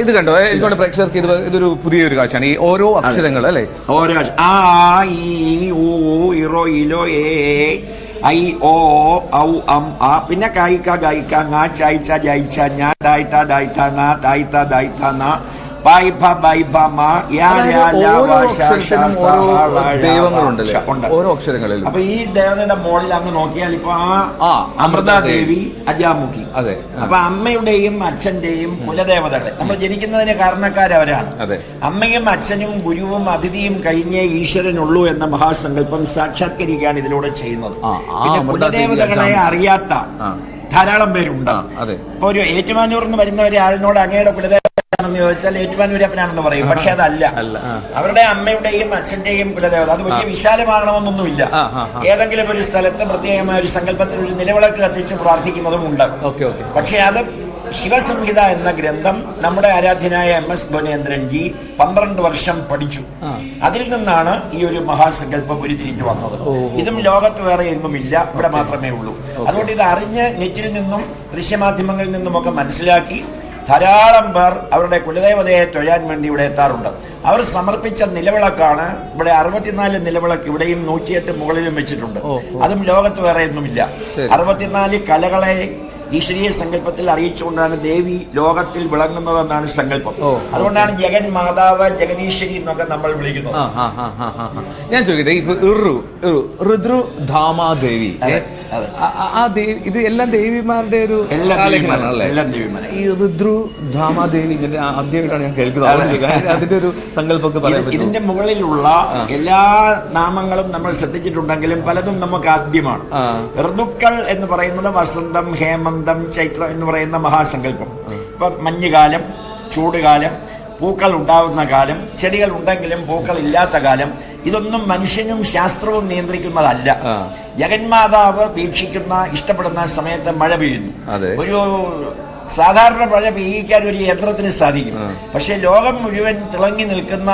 ഇത് കണ്ടോ, എനിക്കൊണ്ട് പ്രേക്ഷകർക്ക് ഇതൊരു പുതിയൊരു കാഴ്ചയാണ്. ഈ ഓരോ അക്ഷരങ്ങൾ അല്ലേ, ഓരോ ആ ഈ ഊ ഇറോ ഇലോ ഏ ഐ ഓ ഔ അം ആ, പിന്നെ കായിക്ക ഗായിക്ക ങ ചായ്ച്ച ജയിച്ച ഞാ ഡായിട്ട ഡായിട്ട ങ തായ്ത്ത ദായ്ത്ത ന ഓരോ അക്ഷരങ്ങളിലും. അപ്പൊ ഈ ദേവതയുടെ മോളിൽ അങ്ങ് നോക്കിയാൽ ഇപ്പൊ അമൃതാദേവി അജാമുഖി. അതെ. അപ്പൊ അമ്മയുടെയും അച്ഛന്റെയും കുലദേവതകളെ നമ്മൾ ജനിക്കുന്നതിന് കാരണക്കാരവരാണ്. അമ്മയും അച്ഛനും ഗുരുവും അതിഥിയും കഴിഞ്ഞേ ഈശ്വരനുള്ളൂ എന്ന മഹാസങ്കല്പം സാക്ഷാത്കരിക്കുകയാണ് ഇതിലൂടെ ചെയ്യുന്നത്. പിന്നെ കുലദേവതകളെ അറിയാത്ത ധാരാളം പേരുണ്ട്. ഇപ്പൊ ഒരു ഏറ്റുമാനൂർ നിന്ന് വരുന്ന ഒരാളിനോട് അങ്ങയുടെ കുലദേവ ണെന്ന് ചോദിച്ചാൽ ഏറ്റുമാനൂരപ്പനാണെന്ന് പറയും. പക്ഷെ അതല്ല, അവരുടെ അമ്മയുടെയും അച്ഛന്റെയും കുലദേവത. അത് വലിയ വിശാലമാകണമെന്നൊന്നുമില്ല. ഏതെങ്കിലും ഒരു സ്ഥലത്ത് പ്രത്യേകമായ ഒരു സങ്കല്പത്തിൽ ഒരു നിലവിളക്ക് കത്തിച്ച് പ്രാർത്ഥിക്കുന്നതും ഉണ്ട്. പക്ഷെ അത് ശിവസംഹിത എന്ന ഗ്രന്ഥം നമ്മുടെ ആരാധ്യനായ MS ഗുണേന്ദ്രൻജി 12 വർഷം പഠിച്ചു. അതിൽ നിന്നാണ് ഈ ഒരു മഹാസങ്കല്പം ഉരുത്തിരിഞ്ഞു വന്നത്. ഇതും ലോകത്ത് വേറെ എങ്ങുമില്ല, ഇവിടെ മാത്രമേ ഉള്ളൂ. അതുകൊണ്ട് ഇത് അറിഞ്ഞ് നെറ്റിൽ നിന്നും ദൃശ്യമാധ്യമങ്ങളിൽ നിന്നുമൊക്കെ മനസ്സിലാക്കി ധാരാളം പേർ അവരുടെ കുലദേവതയെ തൊഴാൻ വേണ്ടി ഇവിടെ എത്താറുണ്ട്. അവർ സമർപ്പിച്ച നിലവിളക്കാണ് ഇവിടെ 64 നിലവിളക്ക് ഇവിടെയും 108 മുകളിലും വെച്ചിട്ടുണ്ട്. അതും ലോകത്ത് വേറെ ഒന്നുമില്ല. 64 കലകളെ ഈശ്വരീയ സങ്കല്പത്തിൽ അറിയിച്ചുകൊണ്ടാണ് ദേവി ലോകത്തിൽ വിളങ്ങുന്നതെന്നാണ് സങ്കല്പം. അതുകൊണ്ടാണ് ജഗൻ മാതാവ് ജഗദീശ്വരി എന്നൊക്കെ നമ്മൾ വിളിക്കുന്നത്. ഞാൻ ചോദിക്കട്ടെ, ഇപ്പൊ ഋദ്രുധാമാദേവി, ഇത് എല്ലാം ദേവിമാരുടെ ഒരു ഈ ഋദ്രുധാമാദേവി ആദ്യമായിട്ടാണ് ഞാൻ കേൾക്കുന്നത്. അതിന്റെ ഒരു സങ്കല്പമൊക്കെ പറയാം. ഇതിന്റെ മുകളിലുള്ള എല്ലാ നാമങ്ങളും നമ്മൾ ശ്രദ്ധിച്ചിട്ടുണ്ടെങ്കിലും പലതും നമുക്ക് ആദ്യമാണ്. ഋതുക്കൾ എന്ന് പറയുന്നത് വസന്തം, ഹേമന്തം, ചൈത്രം എന്ന് പറയുന്ന മഹാസങ്കല്പം. ഇപ്പൊ മഞ്ഞുകാലം, ചൂടുകാലം, പൂക്കൾ ഉണ്ടാവുന്ന കാലം, ചെടികൾ ഉണ്ടെങ്കിലും പൂക്കൾ ഇല്ലാത്ത കാലം, ഇതൊന്നും മനുഷ്യനും ശാസ്ത്രവും നിയന്ത്രിക്കുന്നതല്ല. ജഗന്മാതാവ് വീക്ഷിക്കുന്ന ഇഷ്ടപ്പെടുന്ന സമയത്ത് മഴ പെയ്യുന്നു. ഒരു സാധാരണ മഴ പെയ്യിക്കാൻ ഒരു യന്ത്രത്തിന് സാധിക്കും. പക്ഷെ ലോകം മുഴുവൻ തിളങ്ങി നിൽക്കുന്ന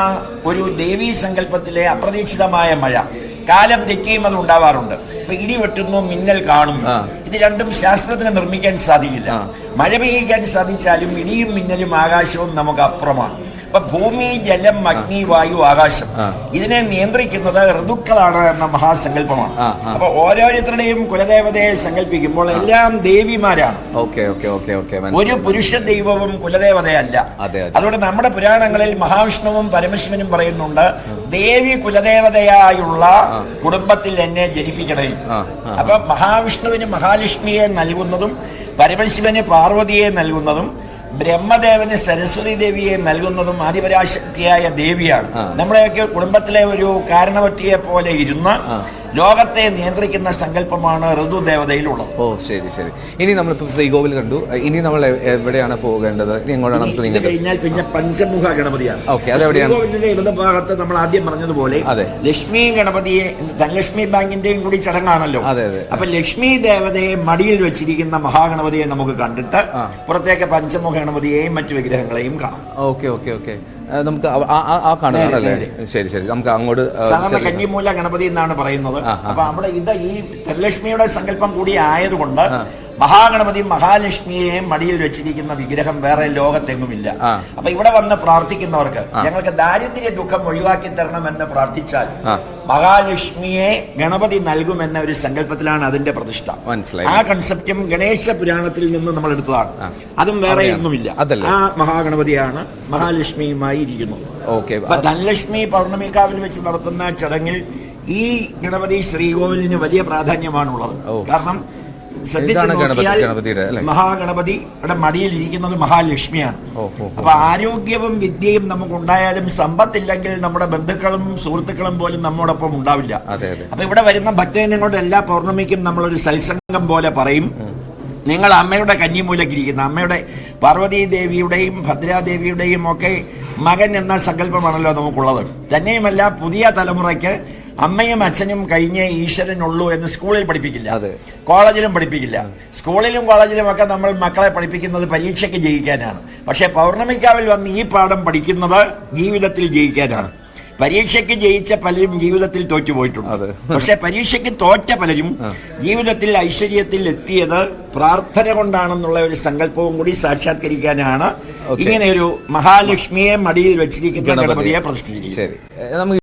ഒരു ദേവീ സങ്കല്പത്തിലെ അപ്രതീക്ഷിതമായ മഴ, കാലം തെറ്റിയും അത് ഉണ്ടാവാറുണ്ട്. ഇപ്പൊ ഇടി വെട്ടുന്നു, മിന്നൽ കാണുന്നു. ഇത് രണ്ടും ശാസ്ത്രത്തിന് നിർമ്മിക്കാൻ സാധിക്കില്ല. മഴ പെയ്യിക്കാൻ സാധിച്ചാലും ഇടിയും മിന്നലും ആകാശവും നമുക്ക് അപ്പുറമാണ്. അപ്പൊ ഭൂമി, ജലം, അഗ്നി, വായു, ആകാശം ഇതിനെ നിയന്ത്രിക്കുന്നത് ഋതുക്കളാണ് എന്ന മഹാസങ്കല്പമാണ്. അപ്പൊ ഓരോരുത്തരുടെയും കുലദേവതയെ സങ്കല്പിക്കുമ്പോൾ എല്ലാം ദേവിമാരാണ്. ഒരു പുരുഷ ദൈവവും കുലദേവതയല്ല. അതുകൊണ്ട് നമ്മുടെ പുരാണങ്ങളിൽ മഹാവിഷ്ണുവും പരമശിവനും പറയുന്നുണ്ട്, ദേവി കുലദേവതയായുള്ള കുടുംബത്തിൽ എന്നെ ജനിപ്പിക്കണേ. അപ്പൊ മഹാവിഷ്ണുവിന് മഹാലക്ഷ്മിയെ നൽകുന്നതും പരമശിവന് പാർവതിയെ നൽകുന്നതും ബ്രഹ്മദേവന് സരസ്വതി ദേവിയെ നൽകുന്നതും ആദിപരാശക്തിയായ ദേവിയാണ്. നമ്മുടെയൊക്കെ കുടുംബത്തിലെ ഒരു കാരണവത്തിയെ പോലെ ഇരുന്ന് ലോകത്തെ നിയന്ത്രിക്കുന്ന സങ്കല്പമാണ് ഋതുദേവതയിലുള്ളത്. ശരി ശരി. ഇനി നമ്മളിപ്പോ ശ്രീകോവിൽ കണ്ടു. ഇനി നമ്മൾ എവിടെയാണ് പോകേണ്ടത്? കഴിഞ്ഞാൽ പിന്നെ പഞ്ചമുഖ ഗണപതിയാണ്. ശ്രീകോവിലിന്റെ ഇടതുഭാഗത്ത് നമ്മൾ ആദ്യം പറഞ്ഞതുപോലെ ലക്ഷ്മി ഗണപതിയെ, ധനലക്ഷ്മി ബാങ്കിന്റെയും കൂടി ചടങ്ങാണല്ലോ. അപ്പൊ ലക്ഷ്മി ദേവതയെ മടിയിൽ വെച്ചിരിക്കുന്ന മഹാഗണപതിയെ നമുക്ക് കണ്ടിട്ട് പുറത്തേക്ക് പഞ്ചമുഖ ഗണപതിയെയും മറ്റു വിഗ്രഹങ്ങളെയും കാണാം. നമുക്ക് ആ കാണുകയാണല്ലേ? ശരി ശരി. നമുക്ക് അങ്ങോട്ട് സാധാരണ കന്നിമൂല ഗണപതി എന്നാണ് പറയുന്നത്. അപ്പൊ അവിടെ ഇത് ഈ ധനലക്ഷ്മിയുടെ സങ്കല്പം കൂടി ആയതുകൊണ്ട് മഹാഗണപതി മഹാലക്ഷ്മിയെ മടിയിൽ വെച്ചിരിക്കുന്ന വിഗ്രഹം വേറെ ലോകത്തെങ്ങുമില്ല. അപ്പൊ ഇവിടെ വന്ന് പ്രാർത്ഥിക്കുന്നവർക്ക് ഞങ്ങൾക്ക് ദാരിദ്ര്യ ദുഃഖം ഒഴിവാക്കി തരണമെന്ന് പ്രാർത്ഥിച്ചാൽ മഹാലക്ഷ്മിയെ ഗണപതി നൽകുമെന്ന ഒരു സങ്കല്പത്തിലാണ് അതിന്റെ പ്രതിഷ്ഠ. ആ കൺസെപ്റ്റും ഗണേശ പുരാണത്തിൽ നിന്ന് നമ്മൾ എടുത്തതാണ്. അതും വേറെ ഒന്നുമില്ല. ആ മഹാഗണപതിയാണ് മഹാലക്ഷ്മിയുമായി ഇരിക്കുന്നത്. ധനലക്ഷ്മി പൗർണമിക്കാവിൽ വെച്ച് നടത്തുന്ന ചടങ്ങിൽ ഈ ഗണപതി ശ്രീകോവിലിന് വലിയ പ്രാധാന്യമാണുള്ളത്. കാരണം ശ്രദ്ധിച്ചു നോക്കിയാൽ മഹാഗണപതിയുടെ മടിയിൽ ഇരിക്കുന്നത് മഹാലക്ഷ്മിയാണ്. അപ്പൊ ആരോഗ്യവും വിദ്യയും നമുക്കുണ്ടായാലും സമ്പത്തില്ലെങ്കിൽ നമ്മുടെ ബന്ധുക്കളും സുഹൃത്തുക്കളും പോലും നമ്മോടൊപ്പം ഉണ്ടാവില്ല. അപ്പൊ ഇവിടെ വരുന്ന ഭക്തജനങ്ങളുടെ എല്ലാ പൗർണമിക്കും നമ്മളൊരു സത്സംഗം പോലെ പറയും, നിങ്ങൾ അമ്മയുടെ കന്നിമൂലക്ക് ഇരിക്കുന്ന അമ്മയുടെ പാർവതീ ദേവിയുടെയും ഭദ്രാദേവിയുടെയും ഒക്കെ മകൻ എന്ന സങ്കല്പമാണല്ലോ നമുക്കുള്ളത്. തന്നെയുമല്ല, പുതിയ തലമുറയ്ക്ക് അമ്മയും അച്ഛനും കഴിഞ്ഞേ ഈശ്വരനുള്ളൂ എന്ന് സ്കൂളിൽ പഠിപ്പിക്കില്ല, കോളേജിലും പഠിപ്പിക്കില്ല. സ്കൂളിലും കോളേജിലും ഒക്കെ നമ്മൾ മക്കളെ പഠിപ്പിക്കുന്നത് പരീക്ഷയ്ക്ക് ജയിക്കാനാണ്. പക്ഷെ പൗർണമിക്കാവിൽ വന്ന് ഈ പാഠം പഠിക്കുന്നത് ജീവിതത്തിൽ ജയിക്കാനാണ്. പരീക്ഷയ്ക്ക് ജയിച്ച പലരും ജീവിതത്തിൽ തോറ്റുപോയിട്ടുണ്ട്. പക്ഷെ പരീക്ഷയ്ക്ക് തോറ്റ പലരും ജീവിതത്തിൽ ഐശ്വര്യത്തിൽ എത്തിയത് പ്രാർത്ഥന കൊണ്ടാണെന്നുള്ള ഒരു സങ്കല്പവും കൂടി സാക്ഷാത്കരിക്കാനാണ് ഇങ്ങനെ ഒരു മഹാലക്ഷ്മിയെ മടിയിൽ വെച്ചിരിക്കുന്ന ഗണപതിയെ പ്രതിഷ്ഠിച്ചിരിക്കുന്നു. ശരി നമുക്ക്